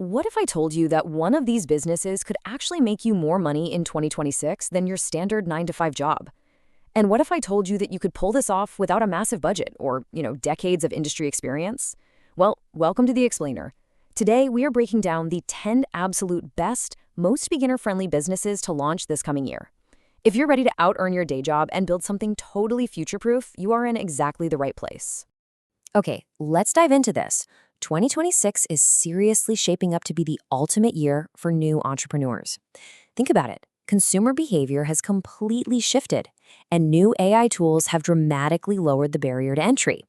What if I told you that one of these businesses could actually make you more money in 2026 than your standard 9 to 5 job? And what if I told you that you could pull this off without a massive budget or, decades of industry experience? Well, welcome to The Explainer. Today, we are breaking down the 10 absolute best, most beginner-friendly businesses to launch this coming year. If you're ready to out-earn your day job and build something totally future-proof, you are in exactly the right place. Okay, let's dive into this. 2026 is seriously shaping up to be the ultimate year for new entrepreneurs. Think about it. Consumer behavior has completely shifted, and new AI tools have dramatically lowered the barrier to entry.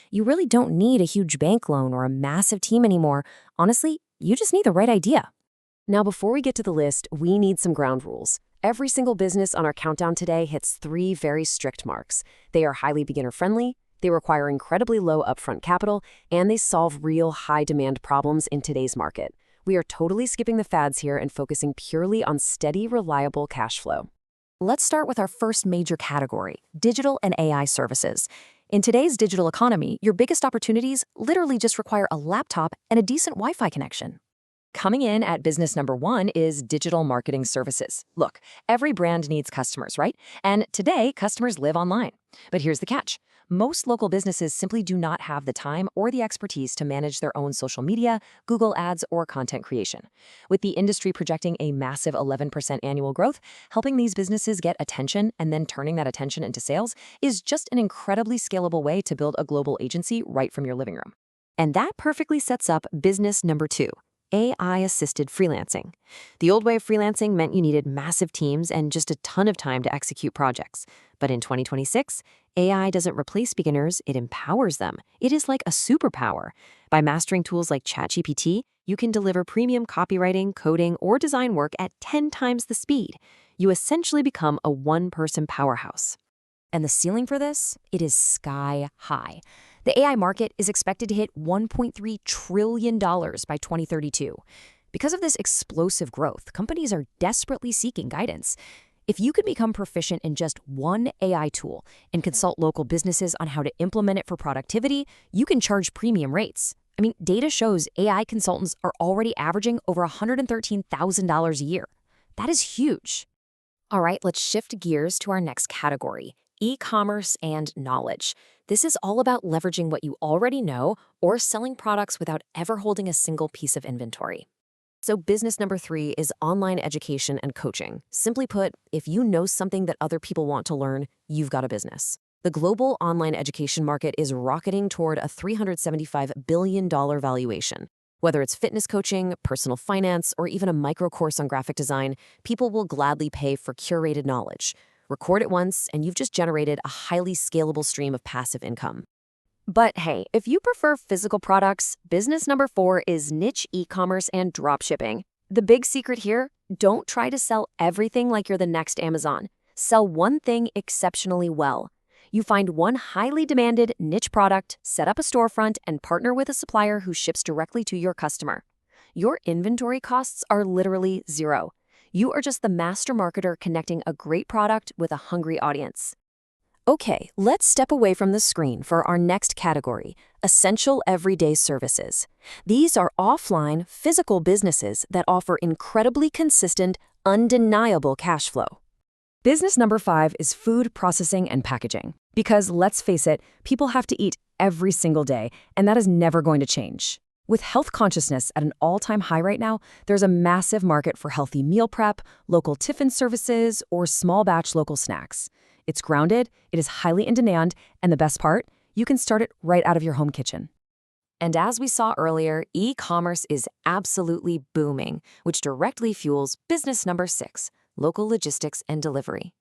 You really don't need a huge bank loan or a massive team anymore. Honestly, you just need the right idea. Now, before we get to the list, we need some ground rules. Every single business on our countdown today hits 3 very strict marks. They are highly beginner-friendly, they require incredibly low upfront capital, and they solve real high-demand problems in today's market. We are totally skipping the fads here and focusing purely on steady, reliable cash flow. Let's start with our first major category, digital and AI services. In today's digital economy, your biggest opportunities literally just require a laptop and a decent Wi-Fi connection. Coming in at business number 1 is digital marketing services. Look, every brand needs customers, right? And today, customers live online. But here's the catch. Most local businesses simply do not have the time or the expertise to manage their own social media, Google Ads, or content creation. With the industry projecting a massive 11% annual growth, helping these businesses get attention and then turning that attention into sales is just an incredibly scalable way to build a global agency right from your living room. And that perfectly sets up business number 2. AI-assisted freelancing. The old way of freelancing meant you needed massive teams and just a ton of time to execute projects. But in 2026, AI doesn't replace beginners, it empowers them. It is like a superpower. By mastering tools like ChatGPT, you can deliver premium copywriting, coding, or design work at 10 times the speed. You essentially become a one-person powerhouse. And the ceiling for this? It is sky high. The AI market is expected to hit $1.3 trillion by 2032. Because of this explosive growth, companies are desperately seeking guidance. If you could become proficient in just one AI tool and consult local businesses on how to implement it for productivity, you can charge premium rates. Data shows AI consultants are already averaging over $113,000 a year. That is huge. All right, let's shift gears to our next category, e-commerce and knowledge. This is all about leveraging what you already know or selling products without ever holding a single piece of inventory. So business number 3 is online education and coaching. Simply put, if you know something that other people want to learn, you've got a business. The global online education market is rocketing toward a $375 billion valuation. Whether it's fitness coaching, personal finance, or even a micro course on graphic design, people will gladly pay for curated knowledge. Record it once, and you've just generated a highly scalable stream of passive income. But hey, if you prefer physical products, business number 4 is niche e-commerce and dropshipping. The big secret here, don't try to sell everything like you're the next Amazon. Sell one thing exceptionally well. You find one highly demanded niche product, set up a storefront, and partner with a supplier who ships directly to your customer. Your inventory costs are literally zero. You are just the master marketer connecting a great product with a hungry audience. Okay, let's step away from the screen for our next category, essential everyday services. These are offline, physical businesses that offer incredibly consistent, undeniable cash flow. Business number 5 is food processing and packaging. Because let's face it, people have to eat every single day, and that is never going to change. With health consciousness at an all-time high right now, there's a massive market for healthy meal prep, local tiffin services, or small batch local snacks. It's grounded, it is highly in demand, and the best part, you can start it right out of your home kitchen. And as we saw earlier, e-commerce is absolutely booming, which directly fuels business number 6, local logistics and delivery.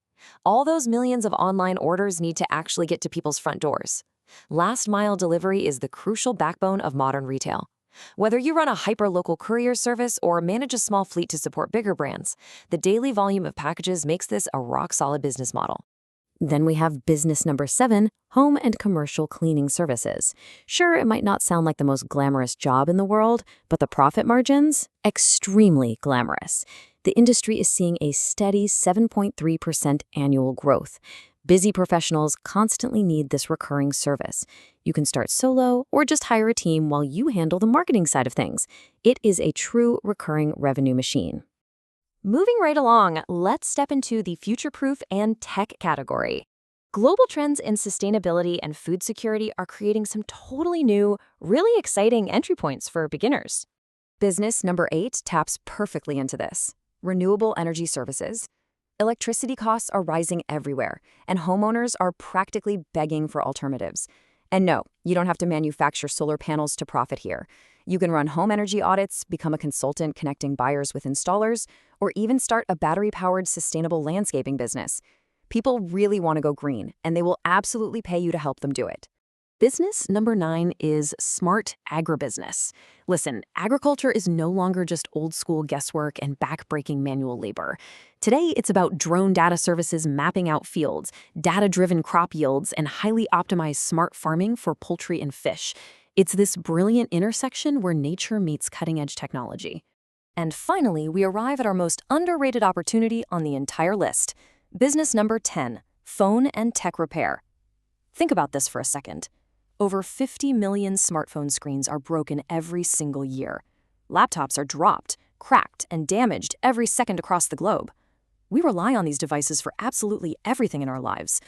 All those millions of online orders need to actually get to people's front doors. Last-mile delivery is the crucial backbone of modern retail. Whether you run a hyper-local courier service or manage a small fleet to support bigger brands, the daily volume of packages makes this a rock-solid business model. Then we have business number 7, home and commercial cleaning services. Sure, it might not sound like the most glamorous job in the world, but the profit margins? Extremely glamorous. The industry is seeing a steady 7.3% annual growth. Busy professionals constantly need this recurring service. You can start solo or just hire a team while you handle the marketing side of things. It is a true recurring revenue machine. Moving right along, let's step into the future-proof and tech category. Global trends in sustainability and food security are creating some totally new, really exciting entry points for beginners. Business number 8 taps perfectly into this. Renewable energy services. Electricity costs are rising everywhere, and homeowners are practically begging for alternatives. And no, you don't have to manufacture solar panels to profit here. You can run home energy audits, become a consultant connecting buyers with installers, or even start a battery-powered sustainable landscaping business. People really want to go green, and they will absolutely pay you to help them do it. Business number 9 is smart agribusiness. Listen, agriculture is no longer just old-school guesswork and back-breaking manual labor. Today, it's about drone data services mapping out fields, data-driven crop yields, and highly optimized smart farming for poultry and fish. It's this brilliant intersection where nature meets cutting-edge technology. And finally, we arrive at our most underrated opportunity on the entire list. Business number 10, phone and tech repair. Think about this for a second. Over 50 million smartphone screens are broken every single year. Laptops are dropped, cracked, and damaged every second across the globe. We rely on these devices for absolutely everything in our lives.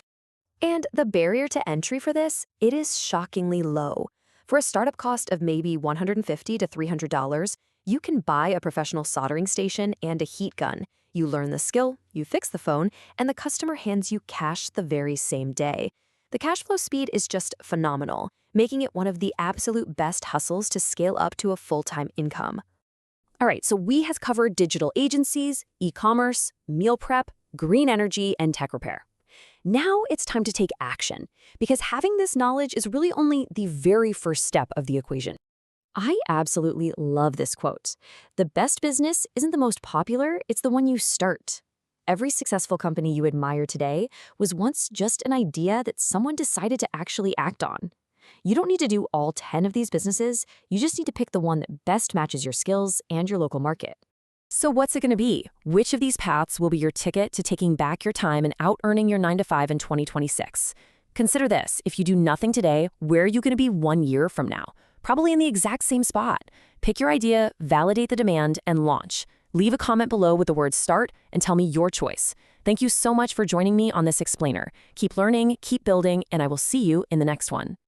And the barrier to entry for this, it is shockingly low. For a startup cost of maybe $150 to $300, you can buy a professional soldering station and a heat gun. You learn the skill, you fix the phone, and the customer hands you cash the very same day. The cash flow speed is just phenomenal, making it one of the absolute best hustles to scale up to a full-time income. All right, so we have covered digital agencies, e-commerce, meal prep, green energy, and tech repair. Now it's time to take action, because having this knowledge is really only the very first step of the equation. I absolutely love this quote. The best business isn't the most popular, it's the one you start. Every successful company you admire today was once just an idea that someone decided to actually act on. You don't need to do all 10 of these businesses, you just need to pick the one that best matches your skills and your local market. So what's it going to be? Which of these paths will be your ticket to taking back your time and out-earning your 9-to-5 in 2026? Consider this, if you do nothing today, where are you going to be 1 year from now? Probably in the exact same spot. Pick your idea, validate the demand, and launch. Leave a comment below with the word START and tell me your choice. Thank you so much for joining me on this explainer. Keep learning, keep building, and I will see you in the next one.